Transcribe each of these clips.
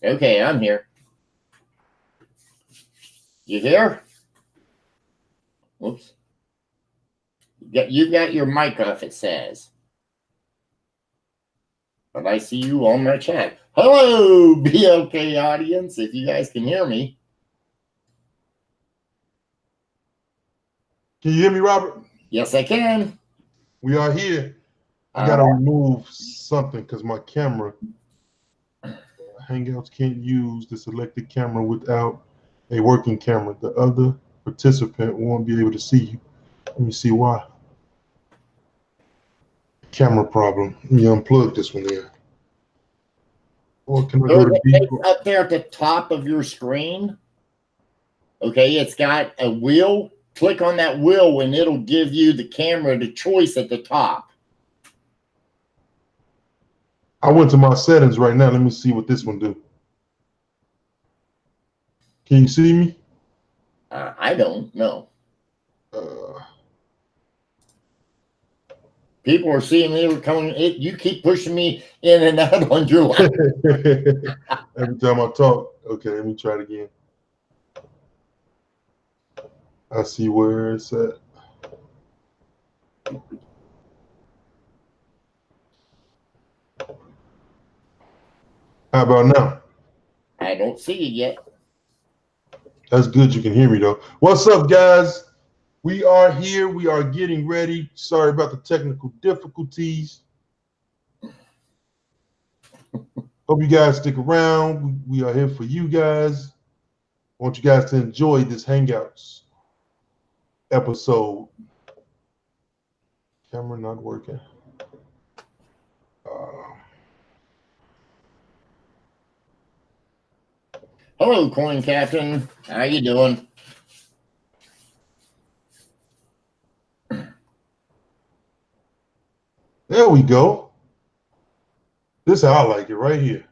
Okay, I'm here. You here? Whoops. You got your mic off, it says. But I see you on my chat. Hello, BLK audience, if you guys can hear me. Can you hear me, Robert? Yes, I can. We are here. I got to remove something because my camera, Hangouts can't use the selected camera without a working camera. The other participant won't be able to see you. Let me see why. Camera problem. Let me unplug this one there. Or can I go to it's up there at the top of your screen? Okay, it's got a wheel. Click on that wheel and it'll give you the camera the choice at the top. I went to my settings right now. Let me see what this one do. Can you see me? I don't know. People are seeing me coming. You keep pushing me in and out on your line. Every time I talk. Okay, let me try it again. I see where it's at. How about now? I don't see you yet. That's good. You can hear me though. What's up, guys? We are here. We are getting ready. Sorry about the technical difficulties. Hope you guys stick around. We are here for you guys. I want you guys to enjoy this Hangouts episode. Camera not working. Hello, Coin Captain. How you doing? There we go. This is how I like it right here.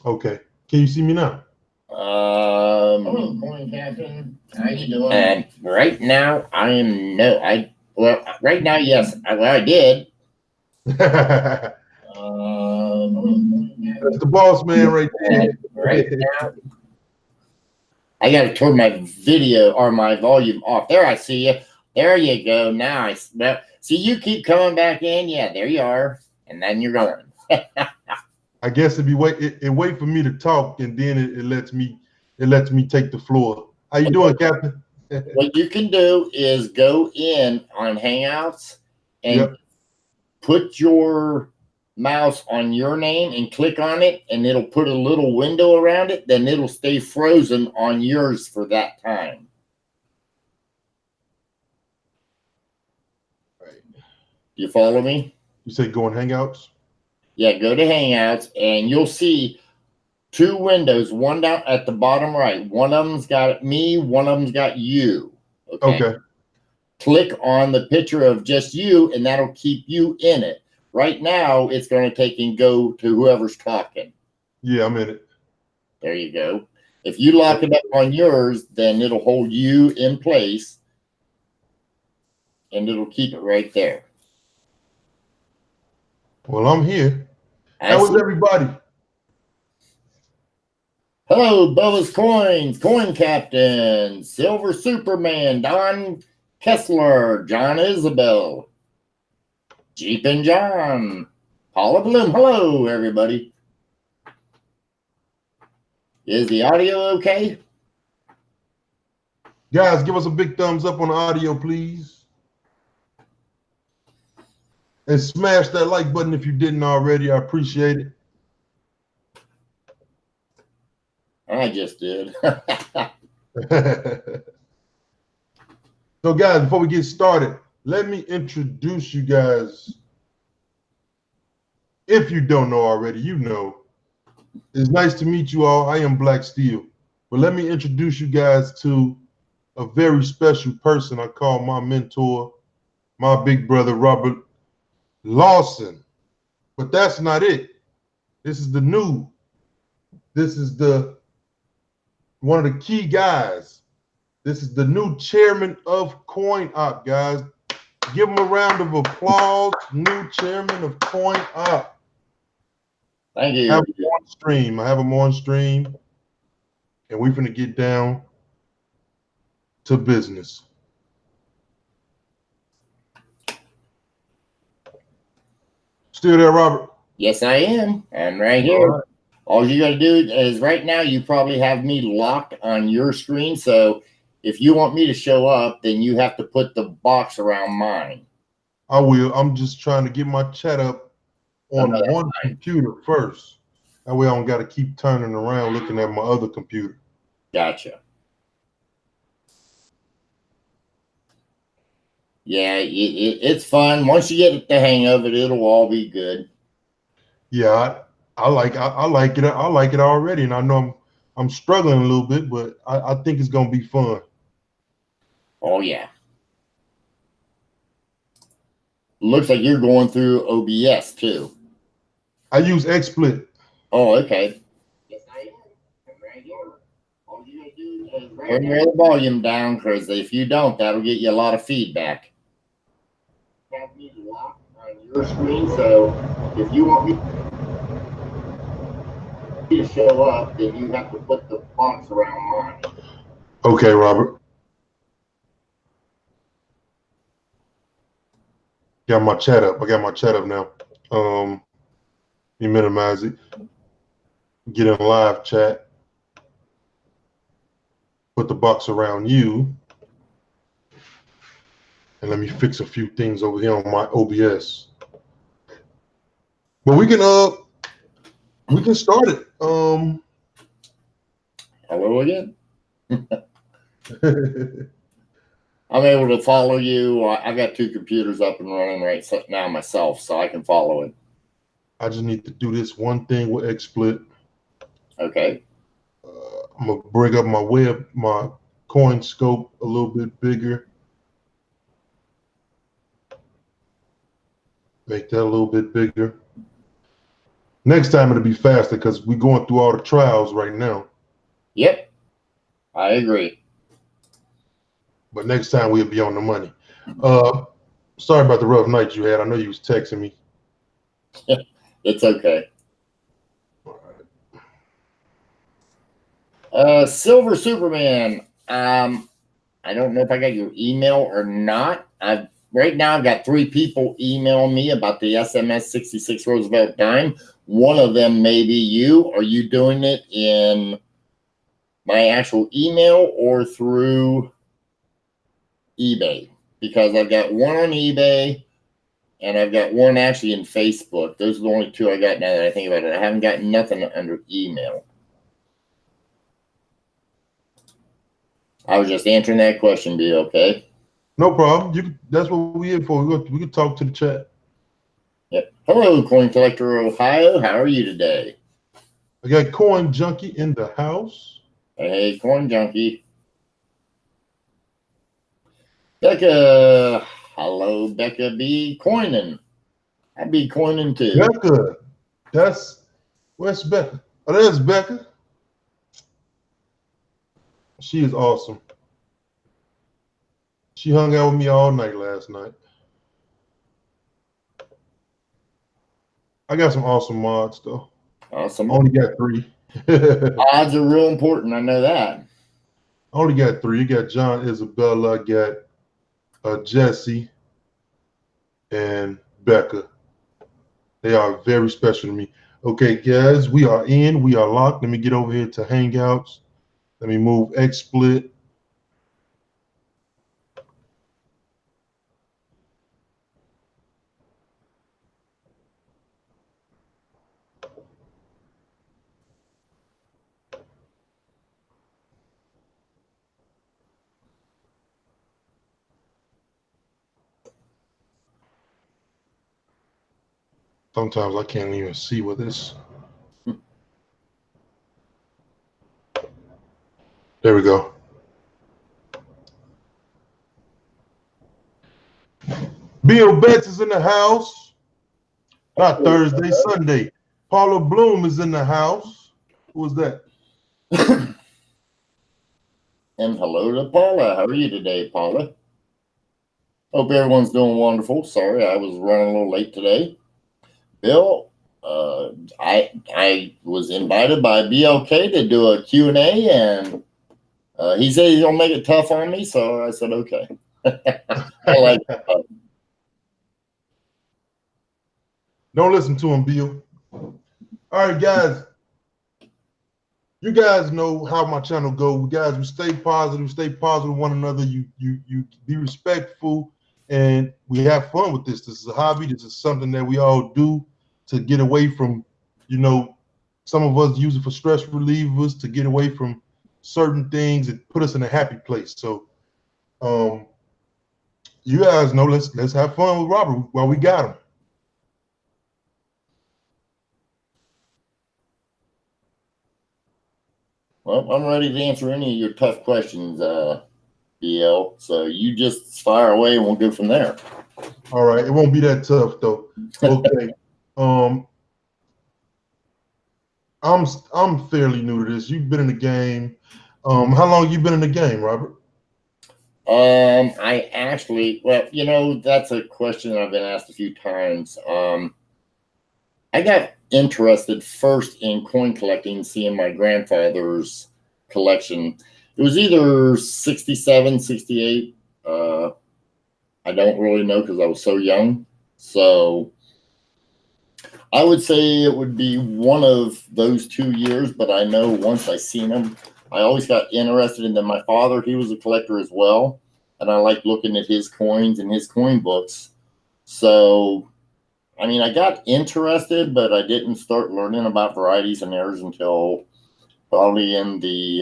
Okay. Can you see me now? Hello, Coin Captain. How you doing? And right now, I am right now, yes. I did. That's the boss man right there. Right now, I got to turn my video or my volume off. There, I see you. There you go. Now I see you keep coming back in. Yeah, there you are, and then you're going. I guess it wait for me to talk, and then it lets me take the floor. How you doing, Captain? What you can do is go in on Hangouts and put your mouse on your name and click on it, and it'll put a little window around it. Then it'll stay frozen on yours for that time. Right. You follow me? You say go in Hangouts? Yeah, go to Hangouts, and you'll see two windows, one down at the bottom right. One of them's got me, one of them's got you. Okay. Click on the picture of just you, and that'll keep you in it. Right now, it's going to take and go to whoever's talking. Yeah, I'm in it. There you go. If you lock it up on yours, then it'll hold you in place, and it'll keep it right there. Well, I'm here. How was everybody? Hello, Bubba's Coins, Coin Captain, Silver Superman, Don Kessler, John Isabel, Jeep and John, Paula Bloom. Hello, everybody. Is the audio okay? Guys, give us a big thumbs up on the audio, please. And smash that like button if you didn't already. I appreciate it. I just did. So, guys, before we get started, let me introduce you guys. If you don't know already, you know. It's nice to meet you all. I am Black Steel. But let me introduce you guys to a very special person I call my mentor, my big brother, Robert Lawson. But that's not it. This is one of the key guys. This is the new chairman of Coin Op, guys. Give him a round of applause. New chairman of Coin Op. Thank you. Have them on stream. I have them on stream, and we're gonna get down to business. Still there, Robert? Yes, I am. I'm right here. All you got to do is right now you probably have me locked on your screen. So if you want me to show up, then you have to put the box around mine. I will. I'm just trying to get my chat up on one computer first. That way I don't got to keep turning around looking at my other computer. Gotcha. Yeah, it's fun. Once you get the hang of it, it'll all be good. Yeah, I like it. I like it already, and I know I'm struggling a little bit, but I think it's gonna be fun. Oh yeah. Looks like you're going through OBS too. I use XSplit. Oh, okay. Yes, I am. I'm right here. All you gotta do is turn your volume down, because if you don't, that'll get you a lot of feedback. Have me locked on your screen, so if you want me to show up, then you have to put the box around mine. Okay, Robert. Got my chat up. I got my chat up now. You minimize it. Get in live chat. Put the box around you. And let me fix a few things over here on my OBS. But we can start it. Hello again. I'm able to follow you. I got 2 computers up and running right now myself, so I can follow it. I just need to do this one thing with XSplit. Okay. I'm gonna bring up my coin scope a little bit bigger. Make that a little bit bigger. Next time it'll be faster because we're going through all the trials right now. Yep, I agree. But next time we'll be on the money. Sorry about the rough night you had. I know you was texting me. It's okay. Silver Superman. I don't know if I got your email or not. Right now I've got 3 people emailing me about the SMS 66 Roosevelt dime. One of them may be you. Are you doing it in my actual email or through eBay? Because I've got one on eBay and I've got one actually in Facebook. Those are the only 2 I got now that I think about it. I haven't got nothing under email. I was just answering that question, B, okay? No problem. That's what we're here for. We can talk to the chat. Yep. Hello, Coin Collector Ohio. How are you today? I got Coin Junkie in the house. Hey, Coin Junkie. Becca. Hello, Becca B. Coining. I'd be coining too. Becca. Where's Becca? Oh, there's Becca. She is awesome. She hung out with me all night last night. I got some awesome mods though. Awesome. I only got 3. Odds are real important. I know that. I only got 3. You got John, Isabella, I got Jesse, and Becca. They are very special to me. Okay, guys, we are in. We are locked. Let me get over here to Hangouts. Let me move XSplit. Sometimes I can't even see what this. There we go. Bill Betts is in the house. Not Thursday, Sunday. Paula Bloom is in the house. Who was that? And hello to Paula. How are you today, Paula? Hope everyone's doing wonderful. Sorry, I was running a little late today. Bill, I was invited by BLK to do a Q&A, and he said he's gonna make it tough on me, so I said okay. I like it. Don't listen to him, Bill. All right, guys. You guys know how my channel goes. Guys, we stay positive with one another. You be respectful, and we have fun with this. This is a hobby. This is something that we all do to get away from, some of us use it for stress relievers, to get away from certain things and put us in a happy place. So you guys know, let's have fun with Robert while we got him. Well, I'm ready to answer any of your tough questions, BL. So you just fire away and we'll go from there. All right, it won't be that tough though. Okay. I'm fairly new to this. You've been in the game. How long you been in the game, Robert? I actually, well, that's a question that I've been asked a few times. I got interested first in coin collecting, seeing my grandfather's collection. It was either 67, 68. I don't really know because I was so young. So I would say it would be one of those 2 years, but I know once I seen him, I always got interested in them. My father, he was a collector as well, and I liked looking at his coins and his coin books. So, I mean, I got interested, but I didn't start learning about varieties and errors until probably into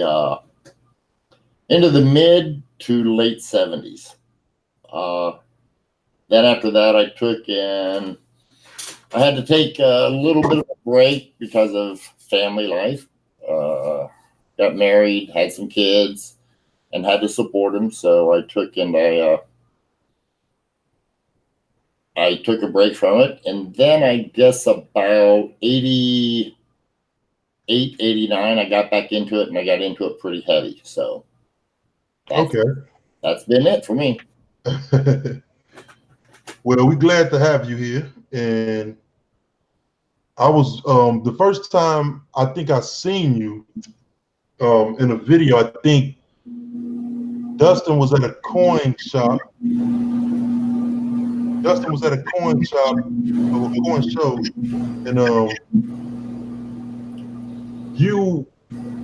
the mid to late 70s. Then after that, I had to take a little bit of a break because of family life. Got married, had some kids, and had to support them. So I took a break from it. And then I guess about 88, 89, I got back into it, and I got into it pretty heavy. So that's been it for me. Well, we're glad to have you here. And I was the first time I think I seen you in a video. I think Dustin was at a coin shop. Dustin was at a coin shop, or a coin show, and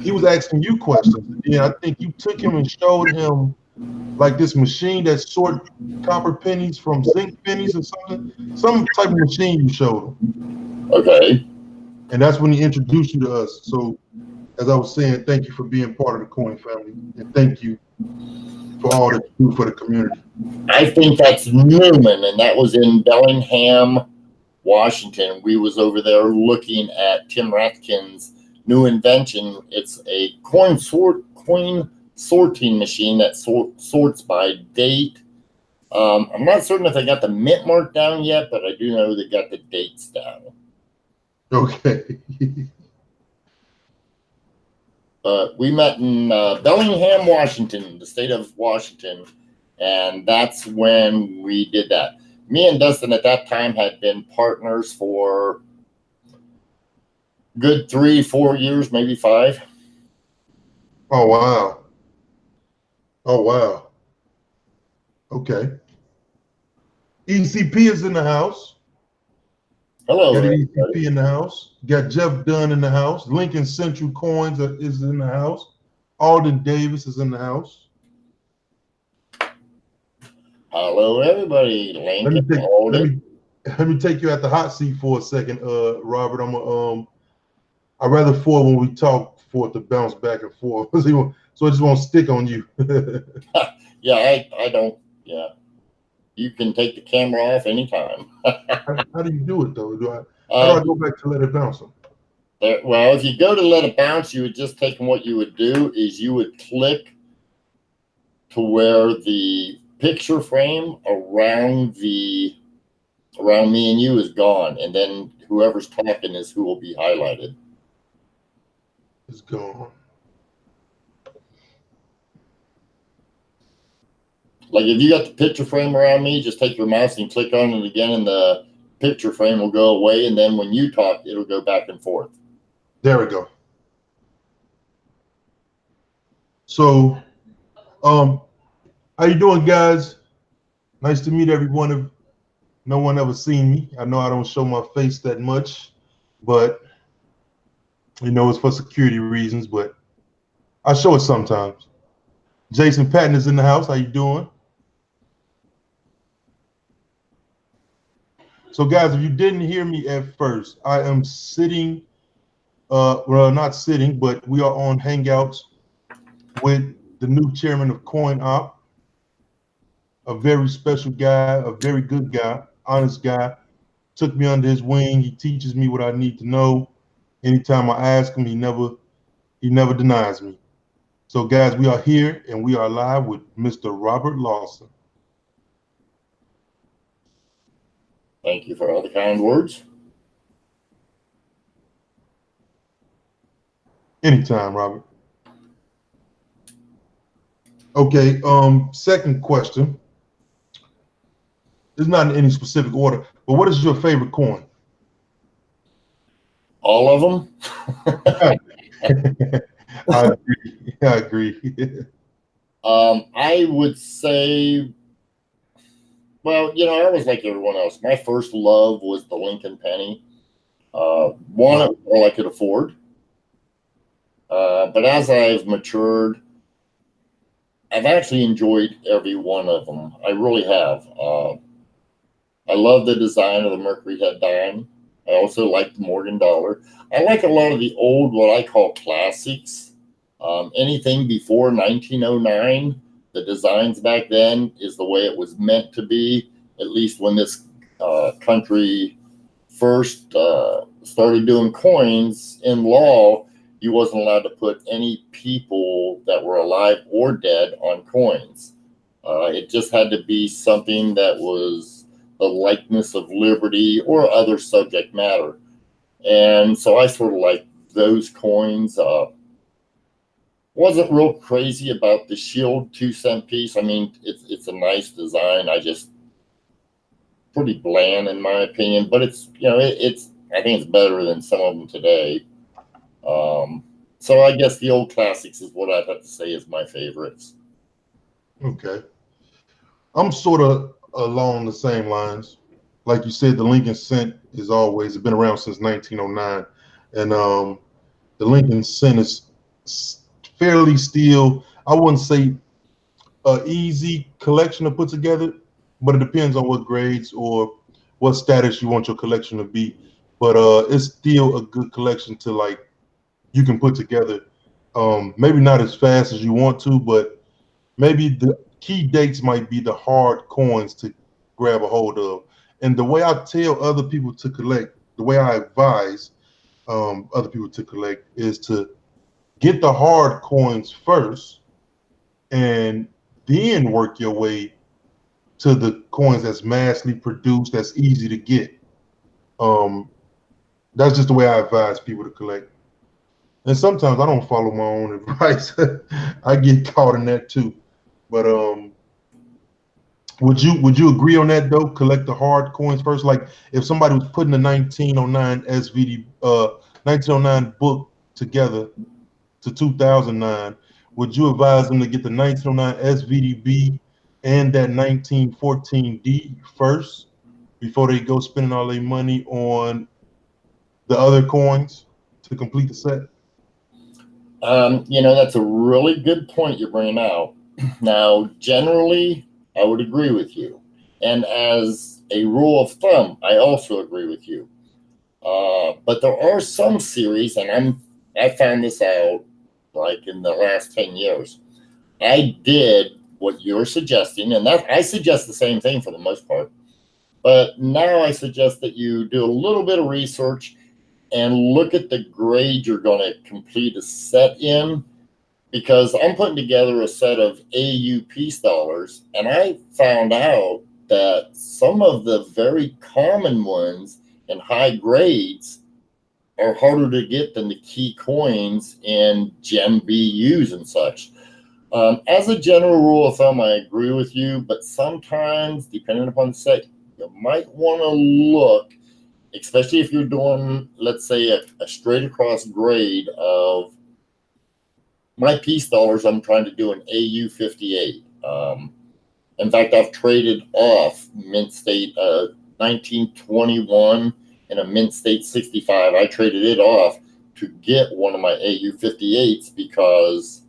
he was asking you questions. And I think you took him and showed him like this machine that sort copper pennies from zinc pennies or something. Some type of machine you showed him. Okay. And that's when he introduced you to us. So as I was saying, thank you for being part of the coin family, and thank you for all that you do for the community. I think that's Newman, and that was in Bellingham, Washington. We was over there looking at Tim Rathkin's new invention. It's a coin sorting machine that sorts by date. I'm not certain if they got the mint mark down yet, but I do know they got the dates down. Okay. We met in Bellingham, Washington, the state of Washington, and that's when we did that. Me and Dustin at that time had been partners for good 3-4 years, maybe 5. Oh, wow. Oh, wow. Okay. ECP is in the house. Hello. Got ECP in the house. Got Jeff Dunn in the house. Lincoln Central Coins is in the house. Alden Davis is in the house. Hello, everybody. Lincoln, let me take you at the hot seat for a second, Robert. I'd rather when we talk for it to bounce back and forth, so it just won't stick on you. Yeah, I don't. Yeah, you can take the camera off anytime. How do you do it though? How do I go back to let it bounce? Well, if you go to let it bounce, you would just take, and what you would do is you would click to where the picture frame around me and you is gone, and then whoever's talking is who will be highlighted. It's gone. Like if you got the picture frame around me, just take your mouse and click on it again, and the picture frame will go away, and then when you talk, it'll go back and forth. There we go. So, how you doing, guys? Nice to meet everyone. If no one ever seen me, I know I don't show my face that much, but you know it's for security reasons. But I show it sometimes. Jason Patton is in the house. How you doing? So, guys, if you didn't hear me at first, I am sitting. Well, not sitting, but we are on Hangouts with the new chairman of Coin Op, a very special guy, a very good guy, honest guy. Took me under his wing. He teaches me what I need to know. Anytime I ask him, he never denies me. So, guys, we are here and we are live with Mr. Robert Lawson. Thank you for all the kind words. Anytime, Robert. Okay, second question. It's not in any specific order, but what is your favorite coin? All of them? I agree. I agree. I would say, well, you know, I was like everyone else. My first love was the Lincoln penny. One, all I could afford. But as I've matured, I've actually enjoyed every one of them. I really have. I love the design of the Mercury head dime. I also like the Morgan dollar. I like a lot of the old, what I call classics. Anything before 1909, the designs back then is the way it was meant to be, at least when this country first started doing coins. In law, you wasn't allowed to put any people that were alive or dead on coins. It just had to be something that was the likeness of liberty or other subject matter. And so I sort of like those coins. Wasn't real crazy about the Shield 2-cent piece. I mean, it's a nice design. I just pretty bland in my opinion, but it's, you know, I think it's better than some of them today. So I guess the old classics is what I'd have to say is my favorites. Okay. I'm sort of along the same lines. Like you said, the Lincoln Cent is always been around since 1909. And the Lincoln Cent is fairly still, I wouldn't say an easy collection to put together, but it depends on what grades or what status you want your collection to be. But it's still a good collection to, like, you can put together. Maybe not as fast as you want to, but maybe the key dates might be the hard coins to grab a hold of. And the way I tell other people to collect, the way I advise other people to collect is to get the hard coins first and then work your way to the coins that's massively produced, that's easy to get. That's just the way I advise people to collect. And sometimes I don't follow my own advice. I get caught in that too. But would you agree on that though? Collect the hard coins first. Like if somebody was putting the 1909 SVD 1909 book together to 2009, would you advise them to get the 1909 SVDB and that 1914D first before they go spending all their money on the other coins to complete the set? You know, that's a really good point you're bringing out. Now, generally, I would agree with you. And as a rule of thumb, I also agree with you. But there are some series, and I found this out like in the last 10 years. I did what you're suggesting, and that I suggest the same thing for the most part. But now I suggest that you do a little bit of research and look at the grade you're going to complete a set in, because I'm putting together a set of AU peace dollars, and I found out that some of the very common ones in high grades are harder to get than the key coins in Gem BUs and such. As a general rule of thumb, I agree with you, but sometimes, depending upon the set, you might want to look, especially if you're doing, let's say, a straight across grade of my piece dollars. I'm trying to do an AU 58. In fact, I've traded off Mint State 1921 and a Mint State 65. I traded it off to get one of my AU 58s because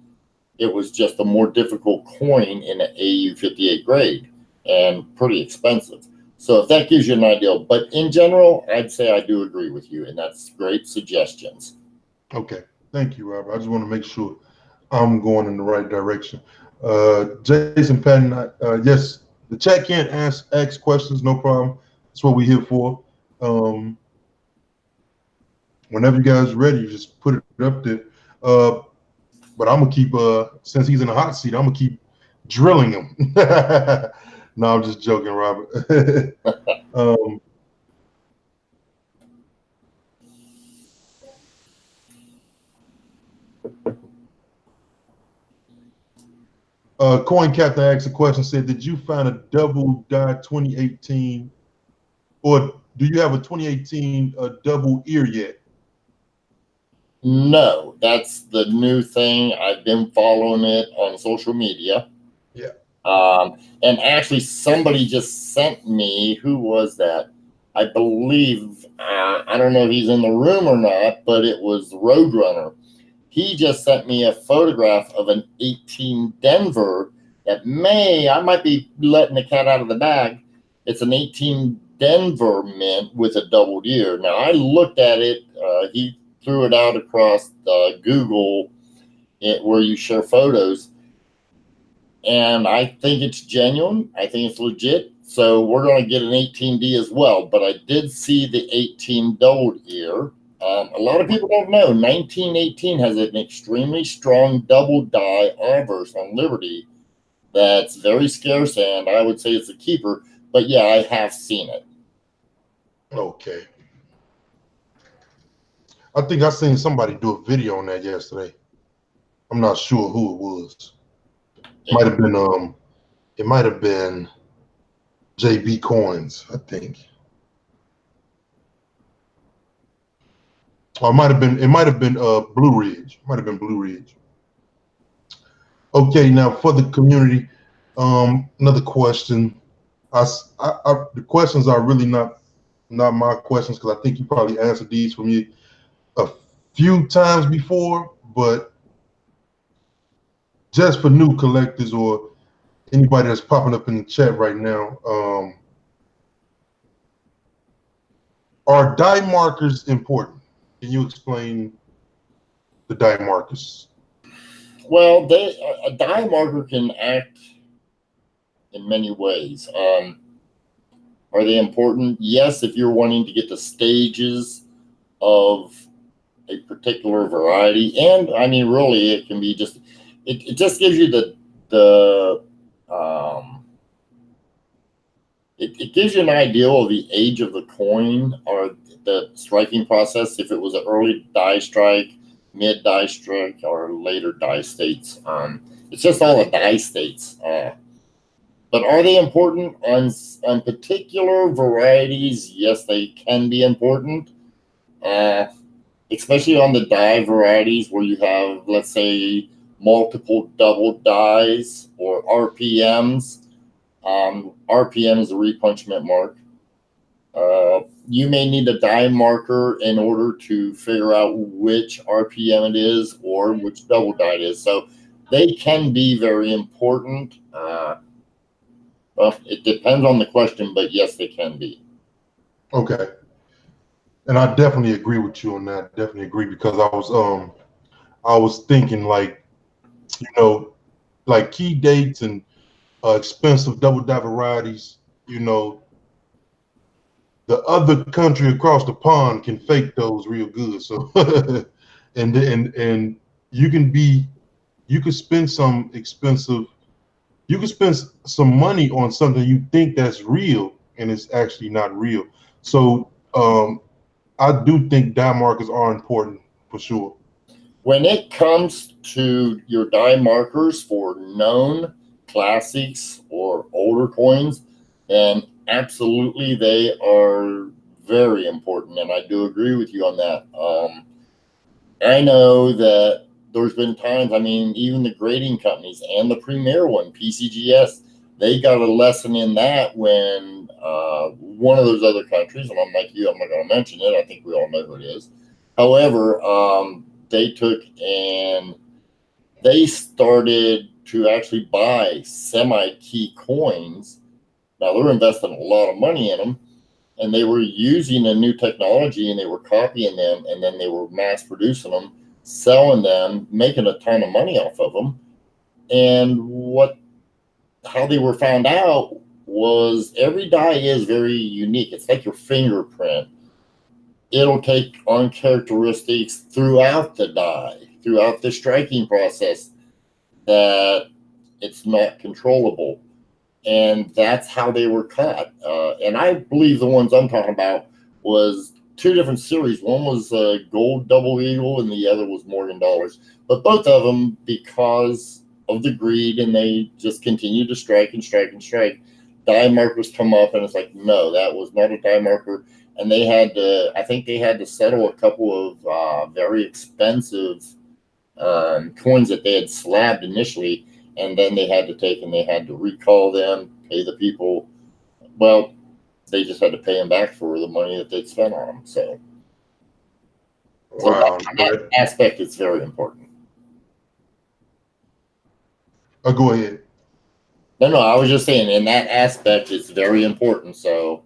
it was just a more difficult coin in an AU 58 grade and pretty expensive. So if that gives you an idea, but in general, I'd say I do agree with you, and that's great suggestions. Okay, thank you, Robert. I just want to make sure I'm going in the right direction. Jason Patton, yes, the chat can't ask questions, no problem. That's what we're here for. Whenever you guys are ready, you just put it up there. But I'm gonna keep, since he's in the hot seat, I'm gonna keep drilling him. No, I'm just joking, Robert. Coin Captain asked a question, said, did you find a double die 2018, or do you have a 2018 double ear yet? No, that's the new thing. I've been following it on social media. Yeah. And actually, somebody just sent me, who was that? I believe, I don't know if he's in the room or not, but it was Roadrunner. He just sent me a photograph of an 18 Denver that I might be letting the cat out of the bag. It's an 18 Denver mint with a doubled ear. Now, I looked at it. He threw it out across Google, where you share photos. And I think it's genuine. I think it's legit. So we're going to get an 18D as well. But I did see the 18 doubled ear. A lot of people don't know 1918 has an extremely strong double die obverse on Liberty that's very scarce, and I would say it's a keeper. But yeah, I have seen it. Okay. I think I seen somebody do a video on that yesterday. I'm not sure who it was. It might have been JB Coins, I think. Or it might have been Blue Ridge. Might have been Blue Ridge. Okay, now for the community, another question. The questions are really not my questions, because I think you probably answered these for me a few times before, but just for new collectors or anybody that's popping up in the chat right now, are die markers important? Can you explain the die markers? Well, a die marker can act in many ways. Are they important? Yes, if you're wanting to get the stages of a particular variety. And I mean, really, it can be just, it just gives you it gives you an idea of the age of the coin or the striking process, if it was an early die strike, mid die strike, or later die states. It's just all the die states. But are they important on particular varieties? Yes, they can be important, especially on the die varieties where you have, let's say, multiple double dies or RPMs. RPM is a repunchment mark. You may need a die marker in order to figure out which RPM it is or which double die it is. So they can be very important. Well, it depends on the question, but yes, they can be. Okay. And I definitely agree with you on that. Definitely agree, because I was thinking, like, you know, like key dates and expensive double die varieties, you know, the other country across the pond can fake those real good. So and you can spend some expensive, you can spend some money on something you think that's real and it's actually not real. So I do think die markers are important for sure. When it comes to your die markers for known classics or older coins, then Absolutely, they are very important, and I do agree with you on that. I know that there's been times, I mean, even the grading companies and the premier one, PCGS, they got a lesson in that when one of those other countries, and I'm like you, I'm not going to mention it. I think we all know who it is. However, they took and they started to actually buy semi-key coins. Now they're investing a lot of money in them, and they were using a new technology and they were copying them, and then they were mass producing them, selling them, making a ton of money off of them. And how they were found out was every die is very unique. It's like your fingerprint. It'll take on characteristics throughout the die, throughout the striking process, that it's not controllable. And that's how they were caught. And I believe the ones I'm talking about was two different series. One was Gold Double Eagle, and the other was Morgan Dollars. But both of them, because of the greed, and they just continued to strike and strike and strike, die markers come up, and it's like, no, that was not a die marker. And they had to, I think they had to settle a couple of very expensive coins that they had slabbed initially, and then they had to take and they had to recall them, pay the people. Well, they just had to pay them back for the money that they'd spent on them. So, wow, that aspect is very important. Go ahead. No, I was just saying, in that aspect, it's very important. So,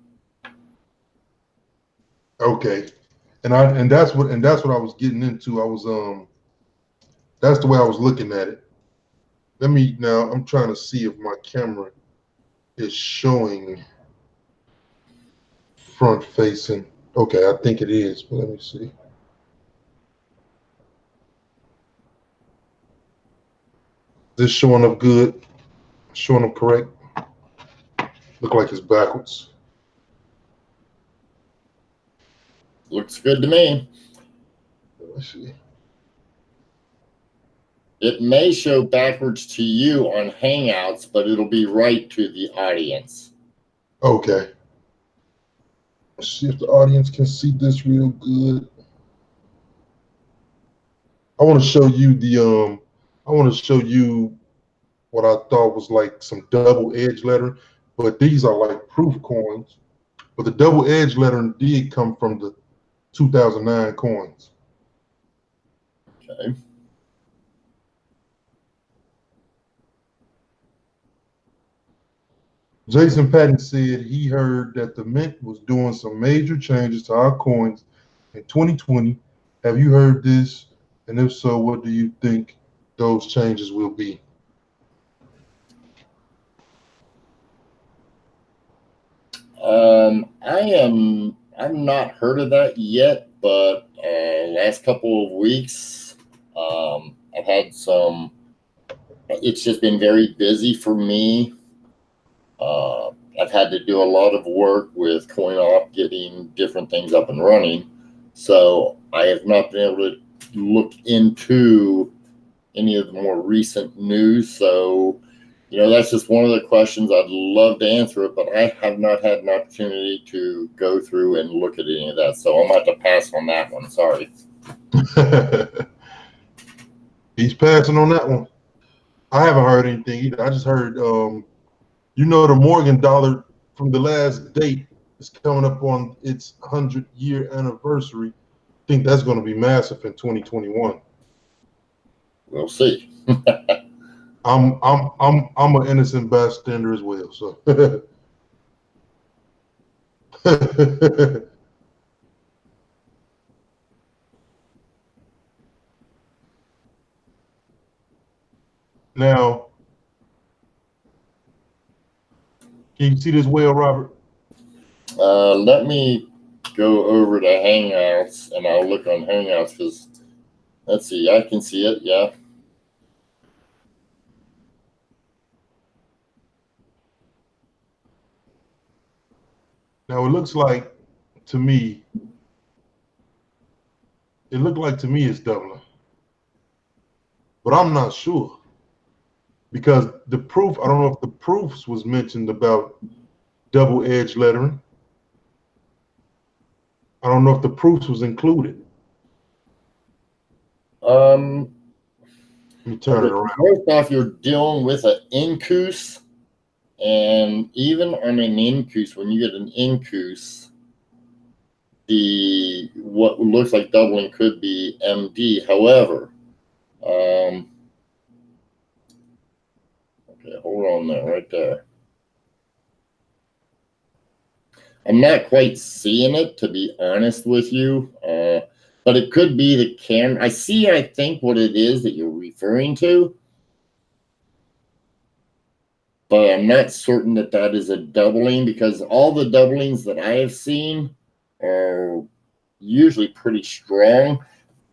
okay, and that's what I was getting into. I was that's the way I was looking at it. Let me now. I'm trying to see if my camera is showing front facing. Okay, I think it is, but let me see. This showing up good? Showing up correct? Look like it's backwards. Looks good to me. Let's see. It may show backwards to you on Hangouts, but it'll be right to the audience. Okay. Let's see if the audience can see this real good. I want to show you the I want to show you what I thought was like some double edge lettering, but these are like proof coins. But the double edge lettering did come from the 2009 coins. Okay. Jason Patton said he heard that the Mint was doing some major changes to our coins in 2020. Have you heard this? And if so, what do you think those changes will be? I've not heard of that yet, but last couple of weeks, I've had some. It's just been very busy for me. I've had to do a lot of work with CoinOp, getting different things up and running. So I have not been able to look into any of the more recent news. So, that's just one of the questions. I'd love to answer it, but I have not had an opportunity to go through and look at any of that. So I'm going to have to pass on that one. Sorry. He's passing on that one. I haven't heard anything either. I just heard, the Morgan dollar from the last date is coming up on its 100-year anniversary. I think that's going to be massive in 2021. We'll see. I'm an innocent bystander as well. So now, can you see this well, Robert? Let me go over to Hangouts, and I'll look on Hangouts because, let's see, I can see it. Yeah. Now it looks like to me, it's doubling, but I'm not sure because the proof. I don't know if the proofs was mentioned about double-edged lettering. I don't know if the proofs was included. Let me turn it around. First off, you're dealing with an incus, and even on an incus, when you get an incus, what looks like doubling could be MD. However, okay, hold on there, right there. I'm not quite seeing it, to be honest with you, but it could be the camera. I think, what it is that you're referring to, but I'm not certain that that is a doubling, because all the doublings that I have seen are usually pretty strong,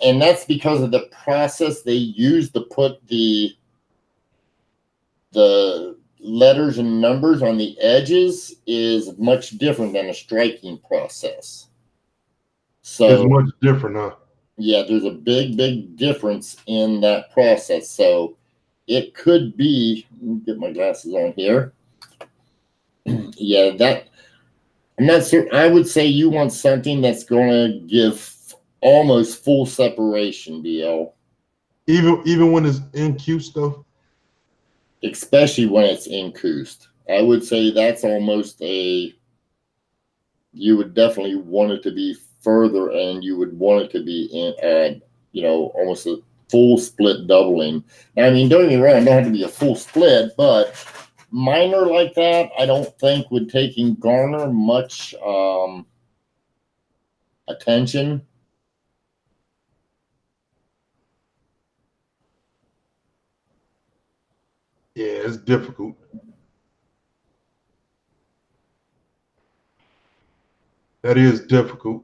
and that's because of the process they use to put the letters and numbers on the edges is much different than a striking process. So it's much different, huh? Yeah, there's a big difference in that process. So it could be, let me get my glasses on here. Yeah, that I'm not certain. I would say you want something that's going to give almost full separation, BL. Even when it's incused stuff? Especially when it's incused. I would say that's almost you would definitely want it to be further, and you would want it to be in, almost a full split doubling. Now, I mean, don't get me wrong, it don't have to be a full split, but minor like that, I don't think would take and garner much attention. Yeah, it's difficult. That is difficult.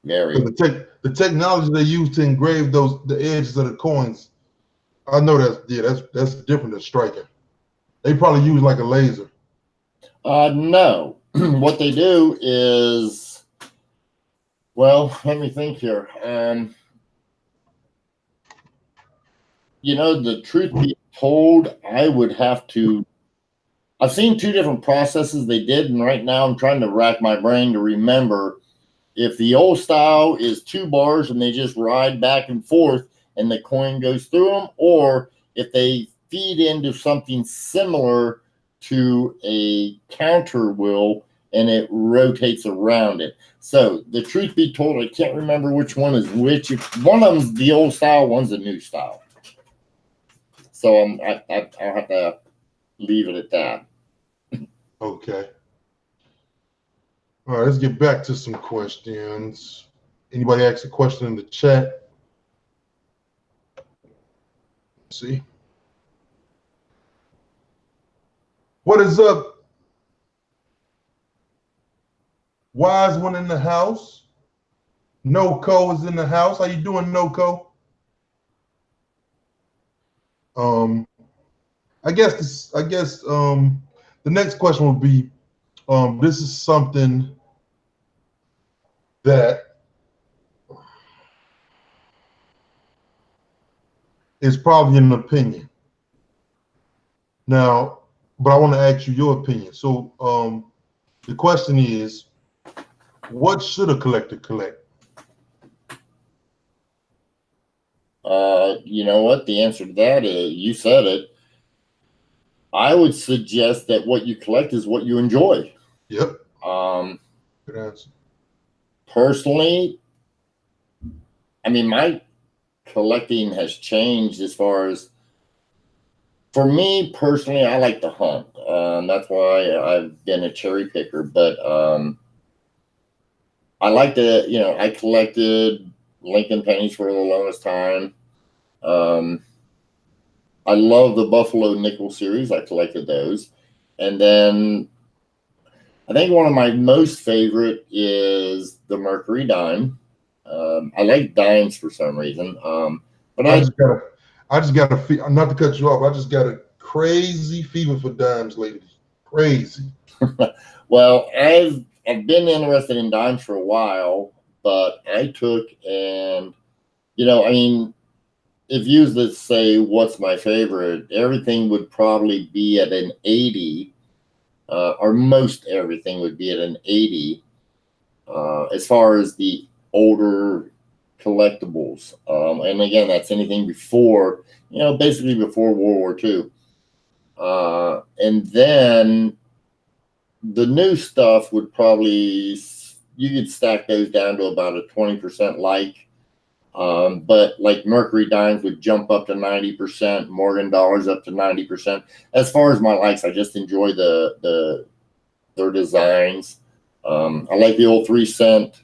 Very. The technology they use to engrave the edges of the coins, I know that's different than striking. They probably use like a laser. No. What they do is, well, let me think here. The truth be told, I've seen two different processes they did, and right now I'm trying to rack my brain to remember if the old style is 2 bars and they just ride back and forth and the coin goes through them, or if they feed into something similar to a counter wheel and it rotates around it. So the truth be told, I can't remember which one is which. One of them's the old style, one's the new style. So I'll have to leave it at that. Okay. All right, let's get back to some questions. Anybody ask a question in the chat? Let's see. What is up? Wise one in the house. No-Co is in the house. How you doing, No-Co? I guess the next question would be, this is something that is probably an opinion. Now, but I want to ask you your opinion. So the question is, what should a collector collect? You know what? The answer to that is, you said it. I would suggest that what you collect is what you enjoy. Yep. Good answer. Personally, I mean, my collecting has changed as far as, for me personally, I like to hunt. That's why I've been a cherry picker. But I like to, I collected Lincoln pennies for the longest time. I love the Buffalo Nickel series. I collected those. And then I think one of my most favorite is the Mercury dime. I like dimes for some reason. But I just got a not to cut you off. I just got a crazy fever for dimes lately. Crazy. Well, I've been interested in dimes for a while, but I took and, I mean, if you was to say what's my favorite, everything would probably be at an 80, or most everything would be at an 80, as far as the older collectibles. And again, that's anything before, basically before World War II. And then the new stuff would probably, you could stack those down to about a 20% like. But like Mercury Dimes would jump up to 90%, Morgan Dollars up to 90%. As far as my likes, I just enjoy their designs. I like the old 3-cent,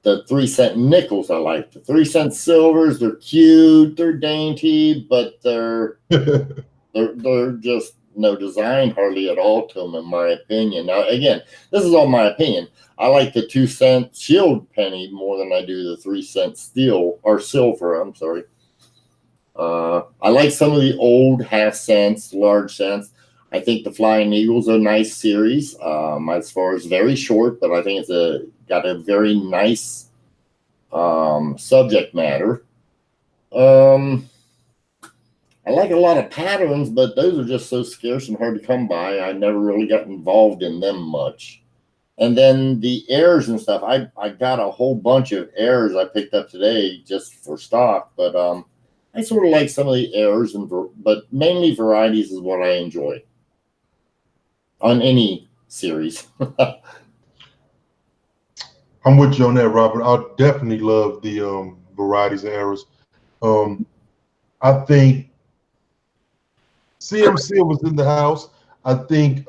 the 3-cent nickels. I like the 3-cent silvers. They're cute, they're dainty, but they're just no design hardly at all to them, in my opinion. Now, again, this is all my opinion. I like the 2-cent shield penny more than I do the 3-cent steel or silver. I'm sorry. I like some of the old half cents, large cents. I think the Flying Eagle's a nice series, as far as very short, but I think it's got a very nice subject matter. I like a lot of patterns, but those are just so scarce and hard to come by. I never really got involved in them much. And then the airs and stuff, I got a whole bunch of airs I picked up today just for stock, but I sort of like some of the airs, but mainly varieties is what I enjoy on any series. I'm with you on that, Robert. I definitely love the varieties and errors. I think CMC was in the house. I think,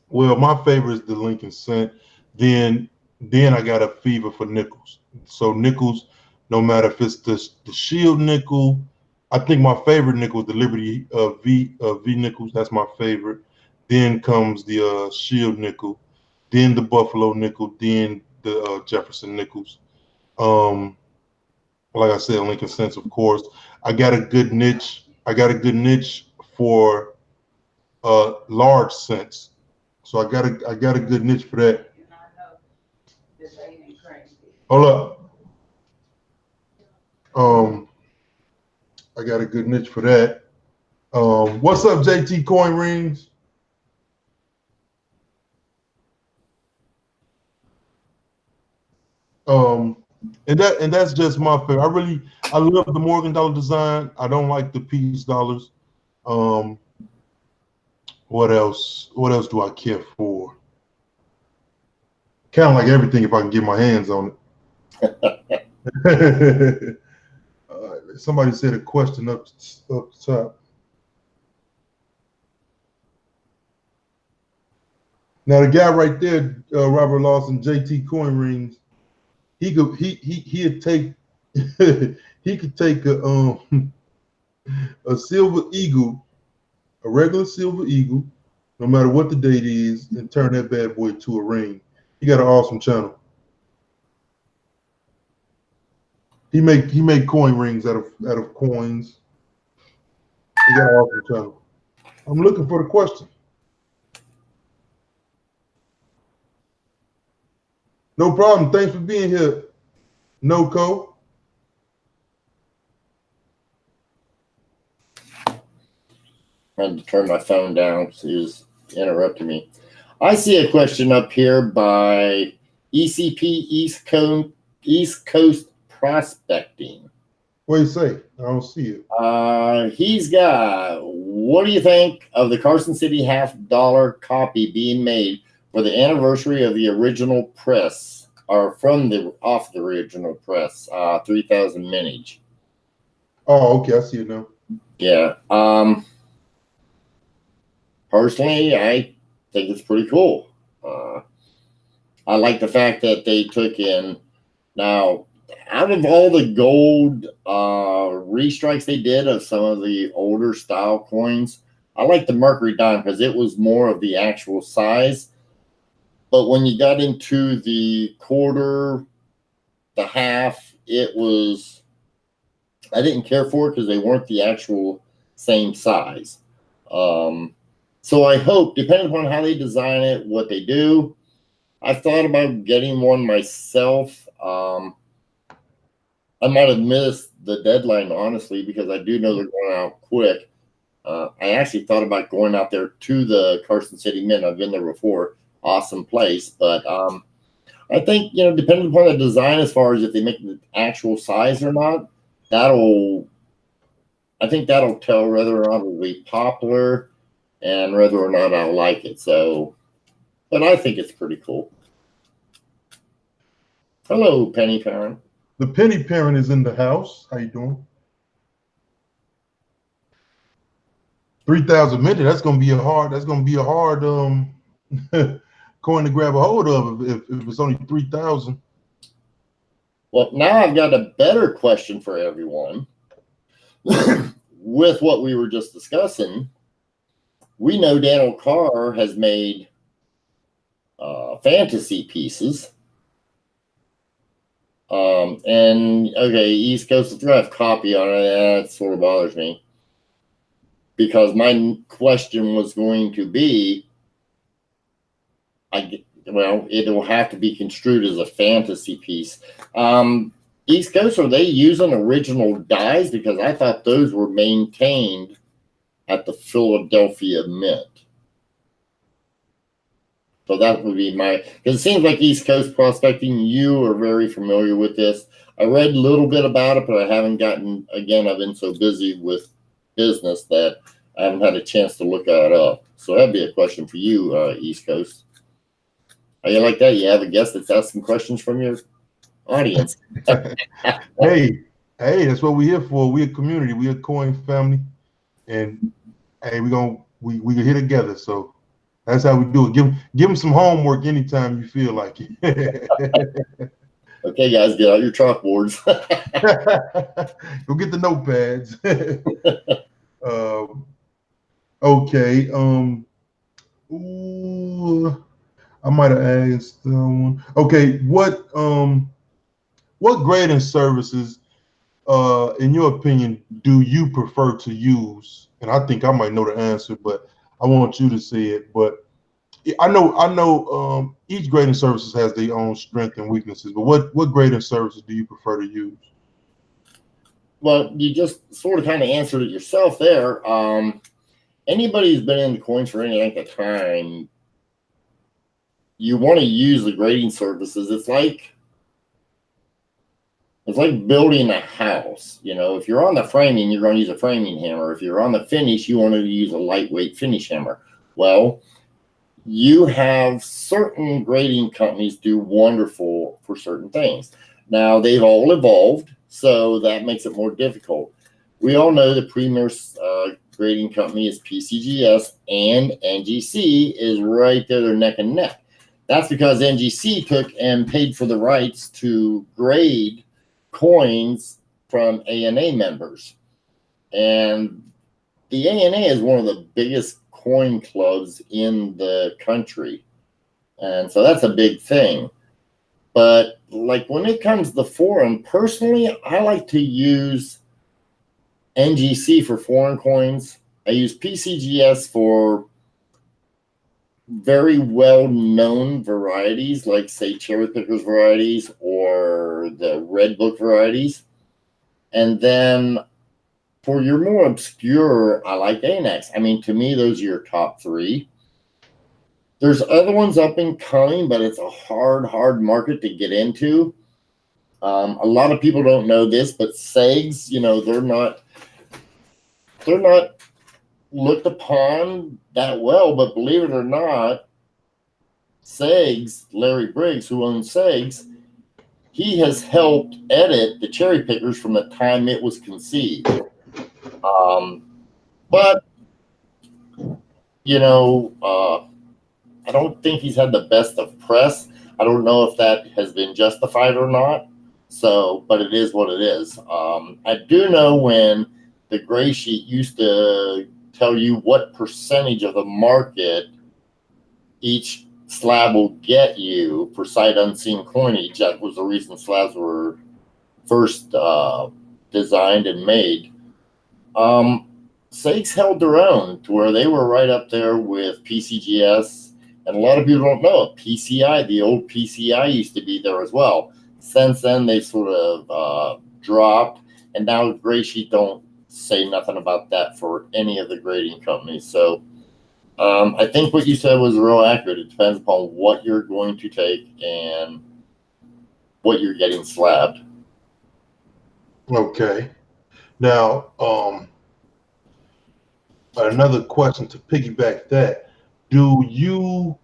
well, my favorite is the Lincoln Cent. Then I got a fever for nickels. So nickels, no matter if it's the Shield nickel, I think my favorite nickel is the Liberty V nickels. That's my favorite. Then comes the Shield nickel, then the Buffalo nickel, then the Jefferson nickels. Like I said, Lincoln Cents, of course. I got a good niche. I got a good niche for large cents. So I got a good niche for that. Hold up. I got a good niche for that. What's up, JT Coin Rings? And that's just my favorite. I love the Morgan dollar design. I don't like the peace dollars. What else? What else do I care for? Kind of like everything if I can get my hands on it. Somebody said a question up top. Now the guy right there, Robert Lawson, JT Coin Rings, he'd take he could take a silver eagle, a regular silver eagle, no matter what the date is, and turn that bad boy to a ring. He got an awesome channel. He make coin rings out of coins. He got an awesome channel. I'm looking for the question. No problem. Thanks for being here, NoCo. I had to turn my phone down because he was interrupting me. I see a question up here by ECP East Coast Prospecting. What do you say? I don't see it. He's got, what do you think of the Carson City $50 copy being made for the anniversary of the original press, or off the original press, 3000 mintage? Oh, okay, I see it now. Yeah. Personally, I think it's pretty cool. I like the fact that they took in, now, out of all the gold restrikes they did of some of the older style coins, I like the Mercury dime because it was more of the actual size. But when you got into the quarter, the half, I didn't care for it because they weren't the actual same size. So I hope, depending upon how they design it, what they do, I've thought about getting one myself. I might have missed the deadline, honestly, because I do know they're going out quick. I actually thought about going out there to the Carson City Mint. I've been there before. Awesome place. But I think, depending upon the design, as far as if they make the actual size or not, I think that'll tell whether or not it'll be popular and whether or not I'll like it. So, but I think it's pretty cool. Hello, Penny Parent. The Penny Parent is in the house. How you doing? 3,000 minutes. That's gonna be a hard coin to grab a hold of if it's only 3,000. Well, now I've got a better question for everyone. With what we were just discussing, we know Daniel Carr has made fantasy pieces. And okay, East Coast, if you have copy on it, that sort of bothers me. Because my question was going to be, it'll have to be construed as a fantasy piece. East Coast, are they using original dies? Because I thought those were maintained at the Philadelphia Mint. So that would be because it seems like East Coast prospecting, you are very familiar with this. I read a little bit about it, but I haven't gotten, again, I've been so busy with business that I haven't had a chance to look that up. So that'd be a question for you, East Coast. Are you like that? You have a guest that's asking questions from your audience. Hey, that's what we're here for. We're a community. We're a coin family. And hey, we can here together. So that's how we do it. Give them some homework anytime you feel like it. Okay, guys, get out your chalkboards. Go get the notepads. Okay. Ooh, I might have asked one. Okay, what grading services, in your opinion, do you prefer to use? And I think I might know the answer, but I want you to say it. But I know each grading services has their own strengths and weaknesses, but what grading services do you prefer to use? Well, you just sort of kind of answered it yourself there. Anybody who's been in the coins for any length of time, you want to use the grading services. It's like building a house. If you're on the framing, you're going to use a framing hammer. If you're on the finish, you want to use a lightweight finish hammer. Well, you have certain grading companies do wonderful for certain things. Now, they've all evolved, so that makes it more difficult. We all know the premier grading company is PCGS, and NGC is right there, they're neck and neck. That's because NGC took and paid for the rights to grade coins from ANA members. And the ANA is one of the biggest coin clubs in the country. And so that's a big thing. But like when it comes to foreign, personally, I like to use NGC for foreign coins. I use PCGS for very well-known varieties, like say Cherry Pickers varieties or the Red Book varieties. And then for your more obscure, I like ANAX. I mean, to me, those are your top three. There's other ones up and coming, but it's a hard market to get into. A lot of people don't know this, but SEGs, they're not looked upon that well, but believe it or not, SEGs, Larry Briggs, who owns SEGs, he has helped edit the Cherry Pickers from the time it was conceived. But I don't think he's had the best of press. I don't know if that has been justified or not. So, but it is what it is. I do know when the gray sheet used to tell you what percentage of the market each slab will get you for sight unseen coinage. That was the reason slabs were first designed and made. SEGs held their own to where they were right up there with PCGS, and a lot of people don't know it. PCI, the old PCI used to be there as well. Since then, they've sort of dropped, and now grade sheet don't say nothing about that for any of the grading companies. So I think what you said was real accurate. It depends upon what you're going to take and what you're getting slabbed. Okay. Now, another question to piggyback that: do you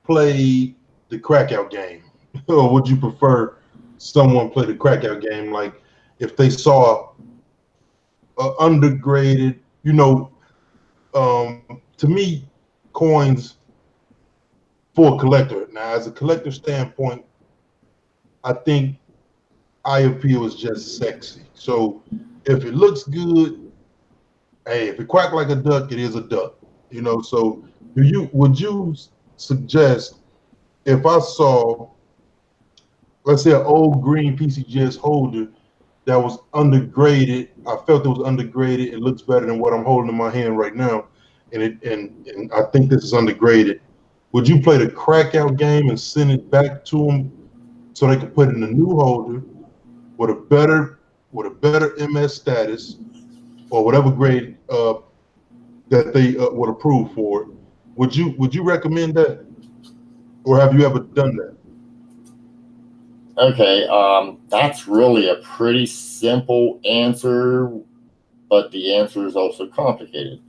play the crackout game, or would you prefer someone play the crackout game? Like if they saw undergraded, to me, coins for a collector. Now, as a collector standpoint, I think eye appeal is just sexy. So if it looks good, hey, if it quack like a duck, it is a duck. So would you suggest if I saw, let's say, an old green PCGS holder that was undergraded, I felt it was undergraded, it looks better than what I'm holding in my hand right now, and I think this is undergraded. Would you play the crackout game and send it back to them so they could put it in a new holder with a better MS status or whatever grade that they would approve for it? Would you recommend that, or have you ever done that? Okay, that's really a pretty simple answer, but the answer is also complicated.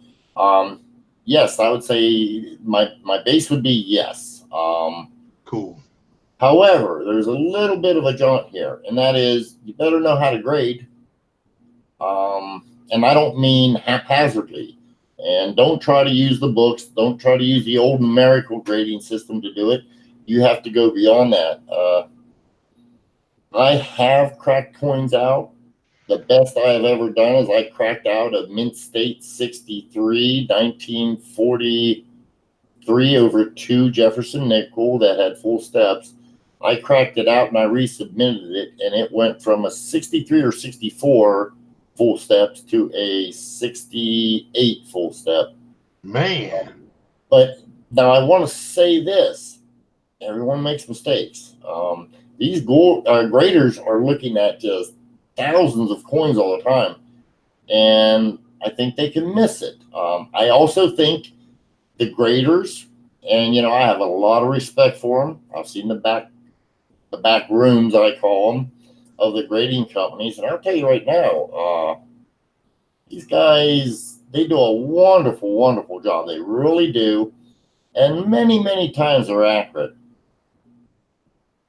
Yes, I would say my base would be yes. Cool. However, there's a little bit of a jaunt here, and that is you better know how to grade. And I don't mean haphazardly. And don't try to use the books. Don't try to use the old numerical grading system to do it. You have to go beyond that. I have cracked coins out. The best I have ever done is I cracked out a Mint State 63, 1943 over 2 Jefferson nickel that had full steps. I cracked it out and I resubmitted it, and it went from a 63 or 64 full steps to a 68 full step. Man. But now I want to say this. Everyone makes mistakes. These graders are looking at just thousands of coins all the time, and I think they can miss it. I also think the graders, and I have a lot of respect for them. I've seen the back rooms, I call them, of the grading companies, and I'll tell you right now, these guys, they do a wonderful, wonderful job. They really do, and many, many times they're accurate.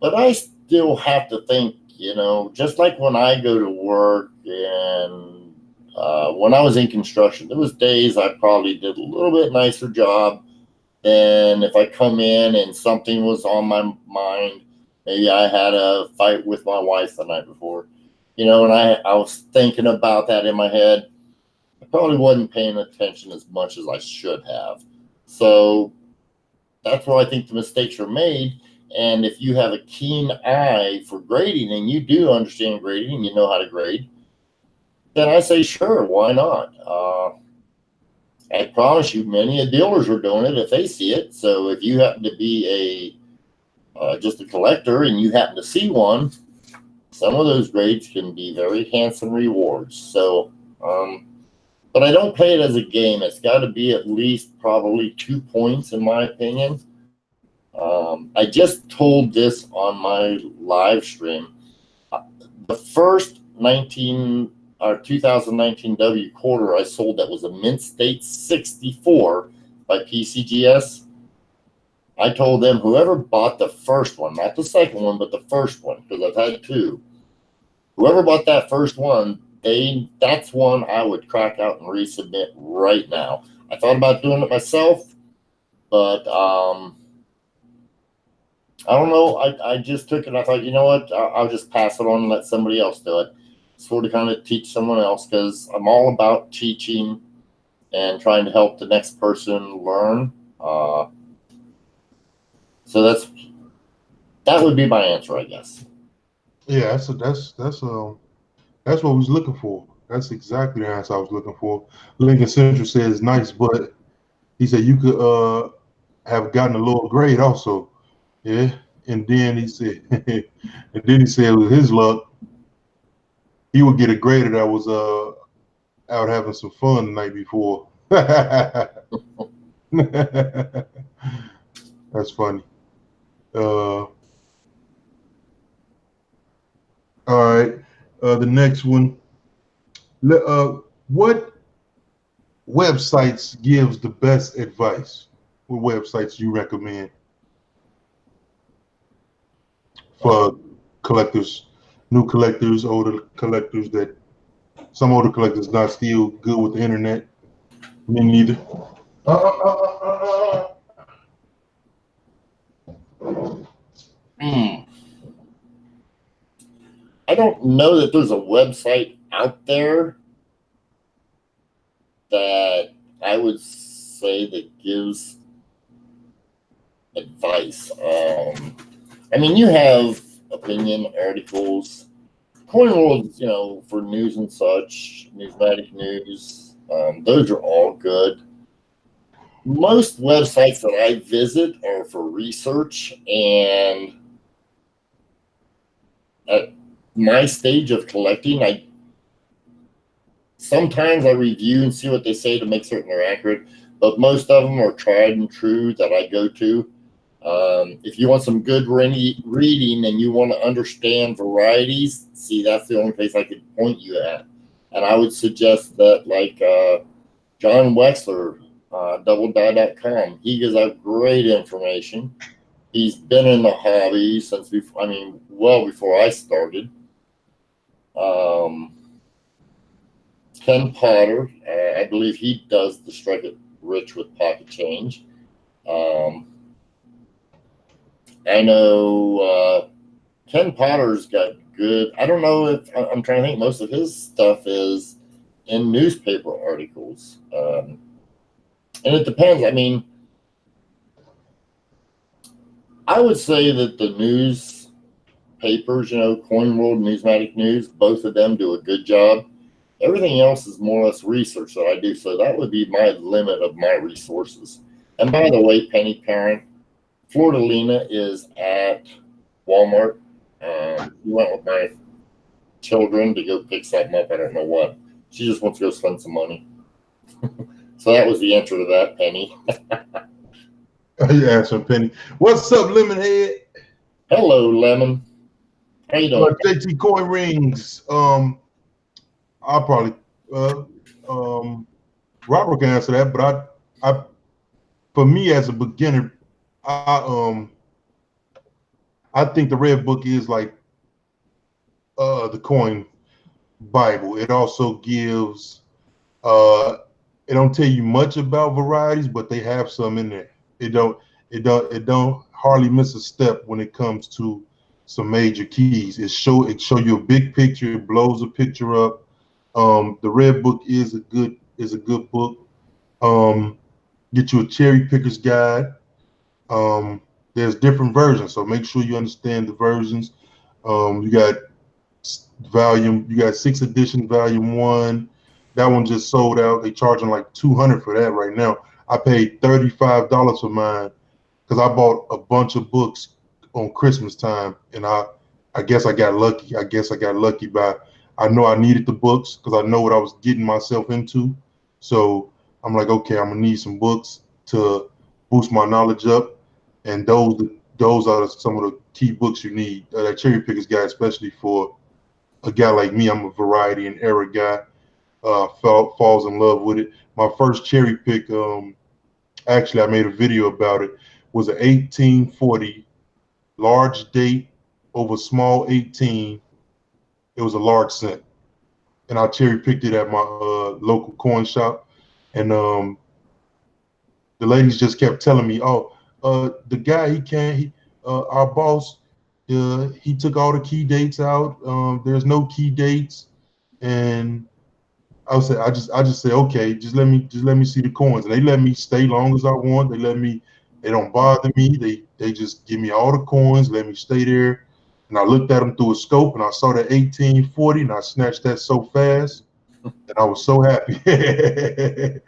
But I still have to think, just like when I go to work and when I was in construction, there was days I probably did a little bit nicer job than if I come in and something was on my mind. Maybe I had a fight with my wife the night before, and I was thinking about that in my head. I probably wasn't paying attention as much as I should have. So that's where I think the mistakes are made. And if you have a keen eye for grading and you do understand grading and you know how to grade, then I say, sure, why not? I promise you, many dealers are doing it if they see it. So if you happen to be just a collector and you happen to see one, some of those grades can be very handsome rewards. So, but I don't play it as a game. It's got to be at least probably 2 points, in my opinion. I just told this on my live stream. The first 2019 W quarter I sold that was a Mint State 64 by PCGS. I told them whoever bought the first one, not the second one, but the first one, because I've had 2. Whoever bought that first one, that's one I would crack out and resubmit right now. I thought about doing it myself, but I don't know. I just took it. I thought, you know what? I'll just pass it on and let somebody else do it. Sort of kind of teach someone else, because I'm all about teaching and trying to help the next person learn. So that would be my answer, I guess. Yeah, that's what I was looking for. That's exactly the answer I was looking for. Lincoln Central says nice, but he said you could have gotten a lower grade also. Yeah. And then he said with his luck, he would get a grader that was out having some fun the night before. That's funny. All right. The next one. What websites gives the best advice? What websites you recommend for collectors, new collectors, older collectors, that some older collectors not still good with the internet? Me neither. I don't know that there's a website out there that I would say that gives advice. I mean, you have opinion articles, Coin World, you know, for news and such, Newsmatic News. Those are all good. Most websites that I visit are for research, and at my stage of collecting, sometimes I review and see what they say to make certain they're accurate, but most of them are tried and true that I go to. If you want some good reading and you want to understand varieties, see, that's the only place I could point you at. And I would suggest that, like John Wexler, doubledie.com, he gives out great information. He's been in the hobby since before, I mean, well before I started. Ken Potter, I believe he does the Strike It Rich with Pocket Change. I know Ken Potter's got good. I don't know if I'm trying to think. Most of his stuff is in newspaper articles, and it depends. I mean, I would say that the newspapers, you know, Coin World, Newsmatic News, both of them do a good job. Everything else is more or less research that I do, so that would be my limit of my resources. And by the way, Penny Parent, Florida Lena is at Walmart. We went with my children to go pick something up. I don't know what. She just wants to go spend some money. So that was the answer to that, Penny. You answer, Penny. What's up, Lemonhead? Hello, Lemon. How you doing? JT Coin Rings. I'll probably Robert can answer that, but I for me as a beginner, I think the Red Book is like the coin Bible. It also gives it don't tell you much about varieties, but they have some in there. It don't hardly miss a step when it comes to some major keys. It show you a big picture, it blows a picture up. The Red Book is a good book. Get you a cherry picker's guide. There's different versions, so make sure you understand the versions. You got you got 6th edition volume 1. That one just sold out. They charging like $200 for that right now. I paid $35 for mine because I bought a bunch of books on Christmas time, and I guess I got lucky. I know I needed the books because I know what I was getting myself into. So I'm like, okay, I'm gonna need some books to boost my knowledge up, and those are some of the key books you need. That Cherry Picker's Guide, especially for a guy like me. I'm a variety and era guy. Falls in love with it. My first cherry pick, actually I made a video about it, was an 1840 large date over small 18. It was a large cent, and I cherry picked it at my local coin shop, and the ladies just kept telling me, "Oh, the guy our boss, he took all the key dates out. There's no key dates," and I just say, okay, just let me see the coins, and they let me stay long as I want. They don't bother me. They just give me all the coins, let me stay there. And I looked at them through a scope, and I saw that 1840, and I snatched that so fast, and I was so happy because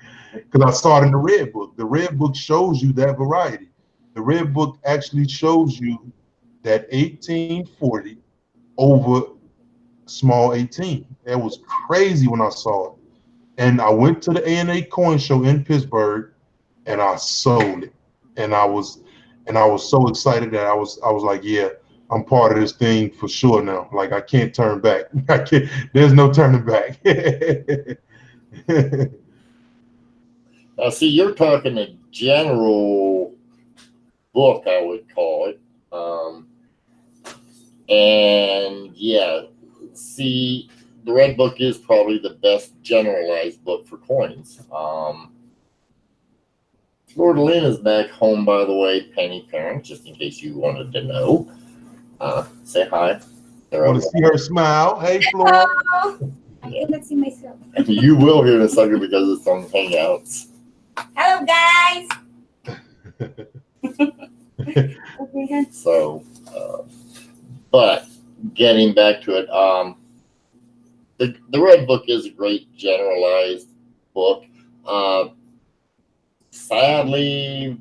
I saw it in the Red Book. The Red Book shows you that variety. The Red Book actually shows you that 1840 over small 18. It was crazy when I saw it. And I went to the A&A coin show in Pittsburgh and I sold it. And I was so excited that I was like, yeah, I'm part of this thing for sure now. Like I can't turn back. I can't, there's no turning back. Now, see, you're talking a general book, I would call it. And yeah, see, the Red Book is probably the best generalized book for coins. Florida back home, by the way, Penny Parent, just in case you wanted to know. Say hi. I want to see her smile. Hey, Flora. I cannot see myself. You will hear in a second because it's on Hangouts. Hello, guys. So, but getting back to it, the Red Book is a great generalized book. Sadly,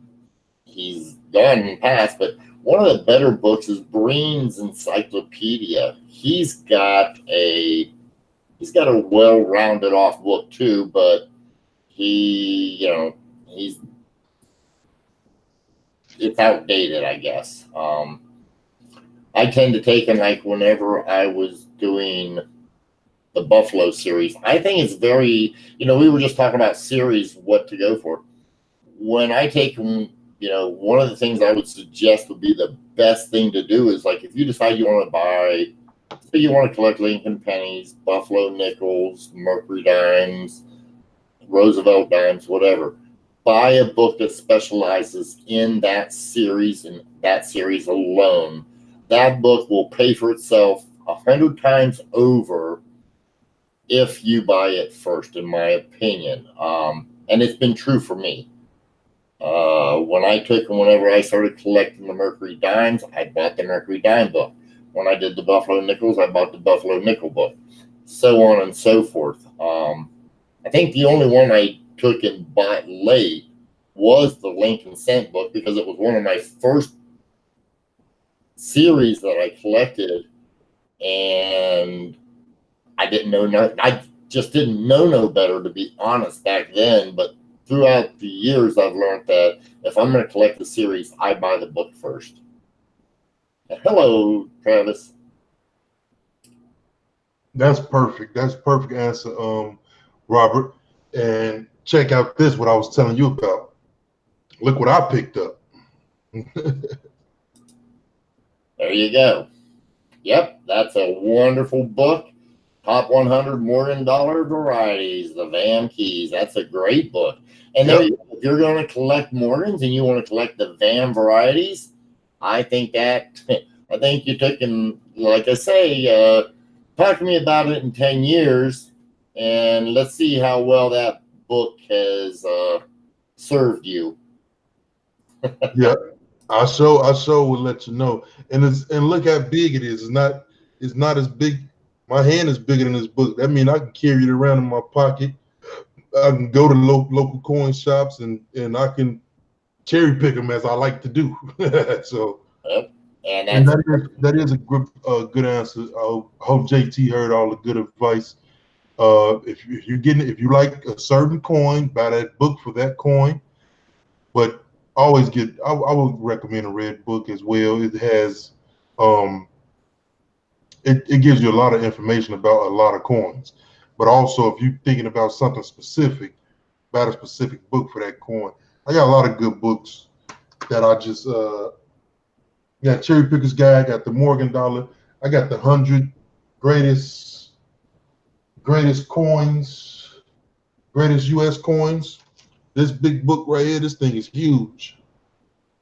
he's gone in the past, but one of the better books is Breen's Encyclopedia. He's got a well-rounded off book too, but it's outdated, I guess. I tend to take him like whenever I was doing the Buffalo series. I think it's very, we were just talking about series, what to go for. When I take them, one of the things I would suggest would be the best thing to do is like if you decide you want to buy, say you want to collect Lincoln pennies, Buffalo nickels, Mercury dimes, Roosevelt dimes, whatever. Buy a book that specializes in that series and that series alone. That book will pay for itself 100 times over if you buy it first, in my opinion. And it's been true for me. Whenever I started collecting the Mercury dimes, I bought the Mercury dime book. When I did the Buffalo nickels, I bought the Buffalo nickel book, so on and so forth. I think the only one I took and bought late was the Lincoln Cent book because it was one of my first series that I collected, and I just didn't know no better, to be honest, back then. But throughout the years, I've learned that if I'm going to collect the series, I buy the book first. Hello, Travis. That's perfect. That's perfect answer, Robert. And check out this, what I was telling you about. Look what I picked up. There you go. Yep, that's a wonderful book. Top 100 Morgan Dollar Varieties, the Van Keys. That's a great book. And if you're going to collect Morgans and you want to collect the Van varieties, I think you took and, like I say, talk to me about it in 10 years, and let's see how well that book has served you. Yeah, I sure will let you know. And look how big it is. It's not as big. My hand is bigger than this book. That means I can carry it around in my pocket. I can go to local coin shops and I can cherry pick them as I like to do. So, yep. And that is a good answer. I hope JT heard all the good advice. If you like a certain coin, buy that book for that coin. But I would recommend a Red Book as well. It has it gives you a lot of information about a lot of coins. But also, if you're thinking about something specific, buy a specific book for that coin. I got a lot of good books that I just got Cherry Picker's Guide, I got the Morgan Dollar, I got the 100 greatest coins, greatest U.S. coins. This big book right here, this thing is huge.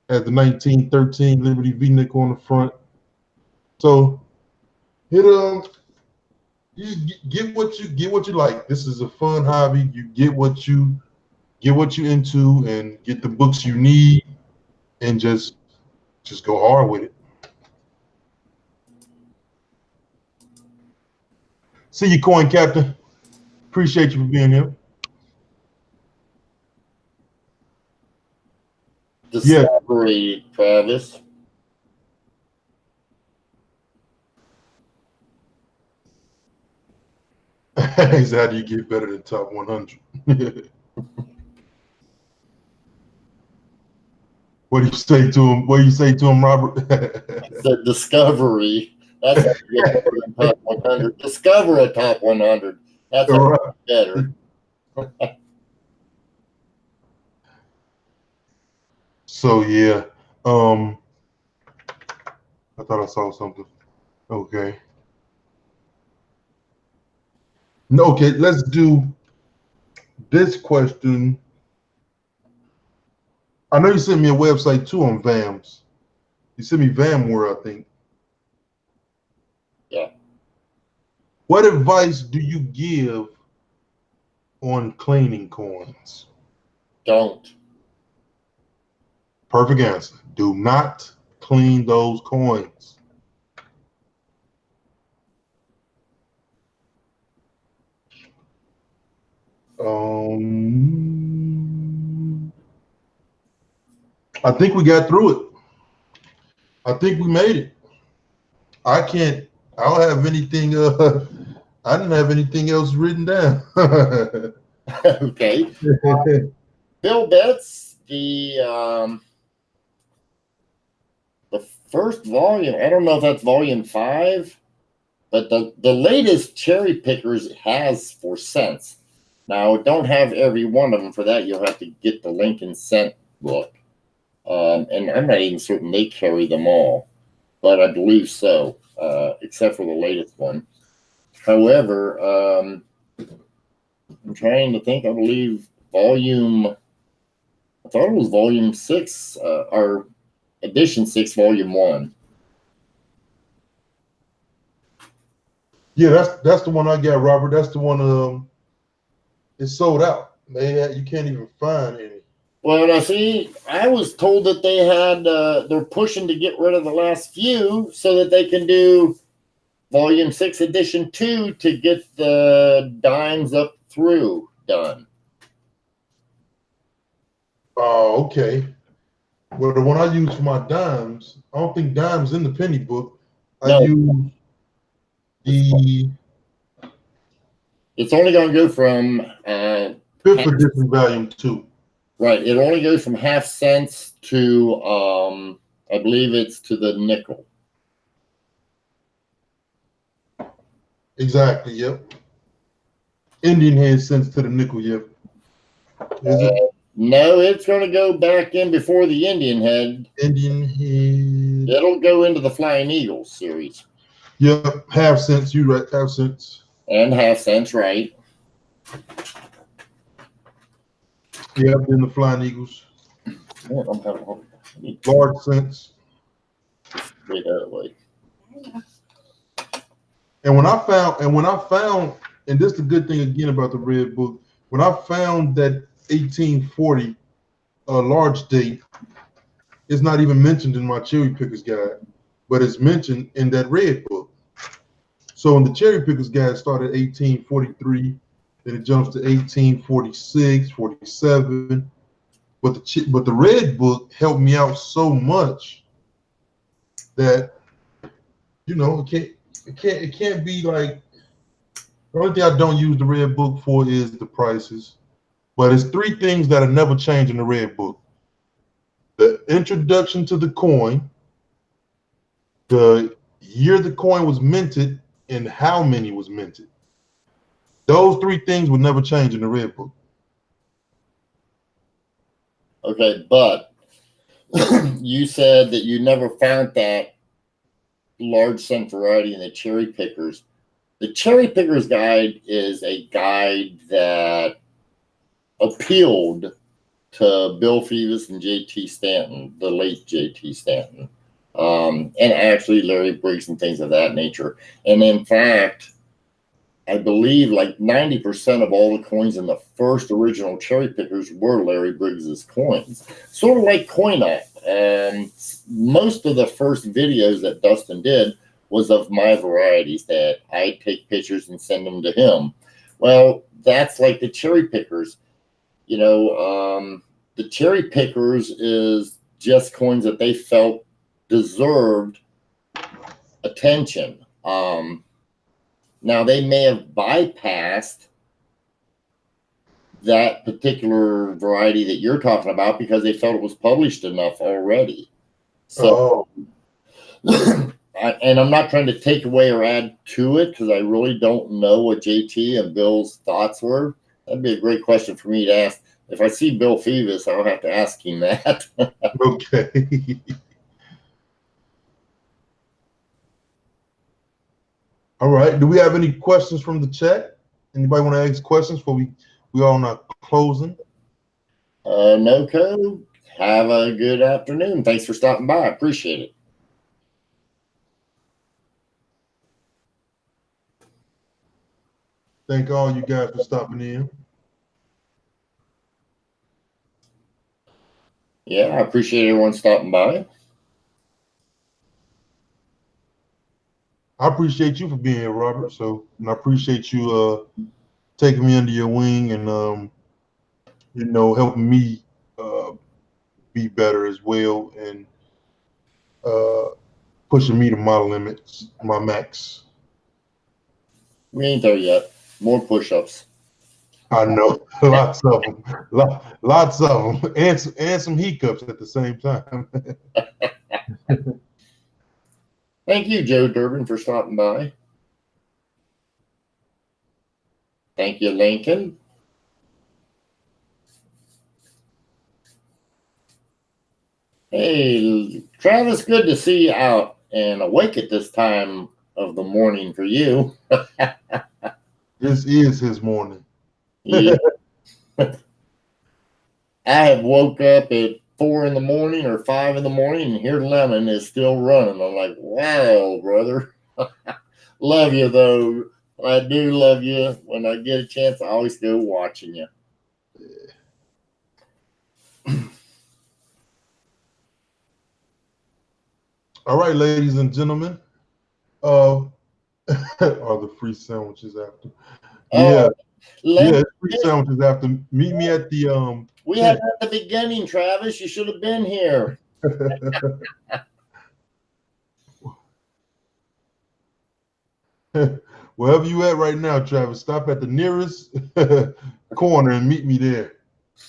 Has the 1913 Liberty V nickel on the front. So you get what you like. This is a fun hobby. You get what you into and get the books you need and just go hard with it. See you, Coin Captain. Appreciate you for being here. Discovery, Travis. He said, how do you get better than top 100? What do you say to him? What do you say to him, Robert? The discovery. That's how you get better than top 100. Discover a top 100. That's how you get better. So yeah, I thought I saw something. Okay. No, okay, let's do this question. I know you sent me a website too on VAMs. You sent me VAMware, I think. Yeah. What advice do you give on cleaning coins? Don't. Perfect answer. Do not clean those coins. I think we got through it. I think we made it. I don't have anything, I didn't have anything else written down. Okay. Bill Betts, the first volume, I don't know if that's volume 5, but the latest cherry pickers has for cents. Now, don't have every one of them. For that, you'll have to get the Lincoln Cent book. And I'm not even certain they carry them all, but I believe so, except for the latest one. However, I'm trying to think. I believe I thought it was volume 6, or edition 6, volume 1. Yeah, that's the one I got, Robert. That's the one. It's sold out. You can't even find any. Well, I see. I was told that they had. They're pushing to get rid of the last few so that they can do volume 6, edition 2 to get the dimes up through done. Oh, okay. Well, the one I use for my dimes, I don't think dimes in the penny book. I use the. It's only going to go from 5th edition, volume 2. Right. It only goes from half cents to I believe it's to the nickel. Exactly. Yep. Indian head cents to the nickel. Yep. Is it? No, it's going to go back in before the Indian head. Indian head. It'll go into the Flying Eagles series. Yep. Half cents. You right. Half cents. And half cents, right? Yep. In the Flying Eagles. Large cents. Way that way. And when I found, and this is the good thing again about the Red Book, when I found that 1840 large date, it's not even mentioned in my cherry pickers guide, but it's mentioned in that Red Book. So in the cherry pickers guide, started 1843, then it jumps to 1846, 47. But the Red Book helped me out so much that it can't be like. The only thing I don't use the Red Book for is the prices. But it's 3 things that'll never change in the Red Book: the introduction to the coin, the year the coin was minted, and how many was minted. Those 3 things will never change in the Red Book. Okay, but you said that you never found that large cent variety in the cherry pickers. The cherry pickers guide is a guide that appealed to Bill Phoebus and J.T. Stanton, the late J.T. Stanton, and actually Larry Briggs and things of that nature. And in fact, I believe like 90% of all the coins in the first original cherry pickers were Larry Briggs's coins. Sort of like Coin Up. Most of the first videos that Dustin did was of my varieties that I take pictures and send them to him. Well, that's like the cherry pickers. The cherry pickers is just coins that they felt deserved attention. Now, they may have bypassed that particular variety that you're talking about because they felt it was published enough already. So, and I'm not trying to take away or add to it because I really don't know what JT and Bill's thoughts were. That'd be a great question for me to ask. If I see Bill Phoebus, I'll have to ask him that. Okay. All right. Do we have any questions from the chat? Anybody want to ask questions before we all not closing? No code. Have a good afternoon. Thanks for stopping by. I appreciate it. Thank all you guys for stopping in. Yeah, I appreciate everyone stopping by. I appreciate you for being here, Robert. So, and I appreciate you taking me under your wing and helping me be better as well and pushing me to my limits, my max. We ain't there yet. More push-ups. I know, lots of them, lots of them, and some hiccups at the same time. Thank you, Joe Durbin, for stopping by. Thank you, Lincoln. Hey, Travis, good to see you out and awake at this time of the morning for you. This is his morning. Yeah. I have woke up at 4 in the morning or 5 in the morning, and here Lemon is still running. I'm like, wow, brother. Love you, though. I do love you. When I get a chance, I always go watching you. All right, ladies and gentlemen. Are the free sandwiches after? Yeah. Yeah, it's free sandwiches after. Meet me at the We had at the beginning, Travis. You should have been here. Wherever you at right now, Travis, stop at the nearest corner and meet me there.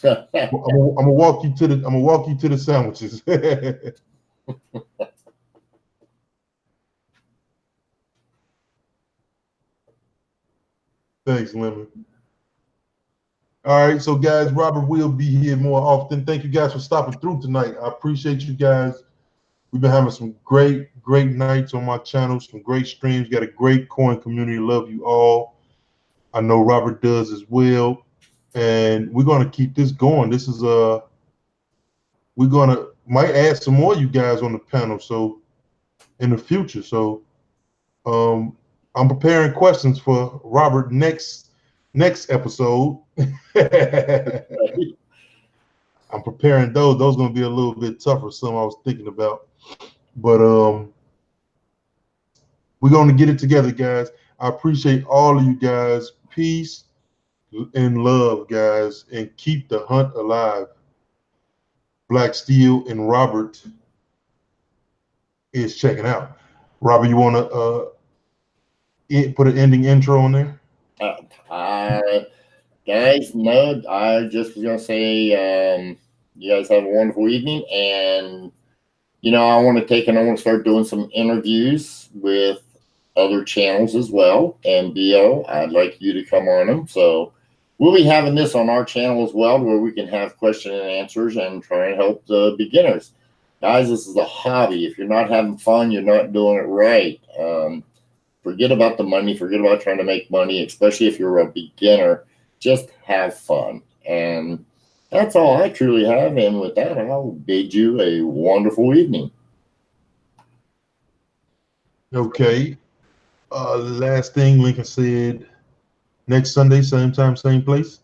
I'm gonna walk you to the sandwiches. Thanks, Lemon. All right, so guys, Robert will be here more often. Thank you guys for stopping through tonight. I appreciate you guys. We've been having some great nights on my channel, some great streams. Got a great coin community. Love you all. I know Robert does as well. And we're gonna keep this going. This is might add some more you guys on the panel so in the future. So I'm preparing questions for Robert next episode. I'm preparing those. Those are gonna be a little bit tougher. Some I was thinking about, but we're gonna get it together, guys. I appreciate all of you guys. Peace and love, guys, and keep the hunt alive. Black Steel and Robert is checking out. Robert, you want to put an ending intro on there? Guys, no, I just was going to say you guys have a wonderful evening. And, I want to start doing some interviews with other channels as well. And BO, I'd like you to come on them. So we'll be having this on our channel as well, where we can have question and answers and try and help the beginners. Guys, this is a hobby. If you're not having fun, you're not doing it right. Forget about the money. Forget about trying to make money, especially if you're a beginner. Just have fun. And that's all I truly have. And with that, I'll bid you a wonderful evening. Okay. Last thing Lincoln said, next Sunday, same time, same place.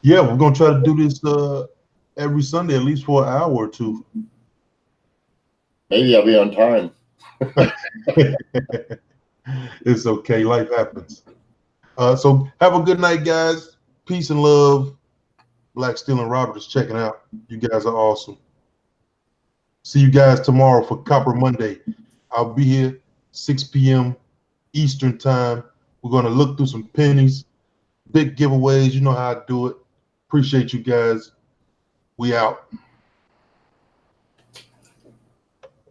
Yeah, we're going to try to do this every Sunday, at least for an hour or two. Maybe I'll be on time. It's okay. Life happens. So have a good night, guys. Peace and love. Black Steel and Robert is checking out. You guys are awesome. See you guys tomorrow for Copper Monday. I'll be here 6 p.m. Eastern time We're going to look through some pennies, big giveaways. You know how I do it. Appreciate you guys. We out.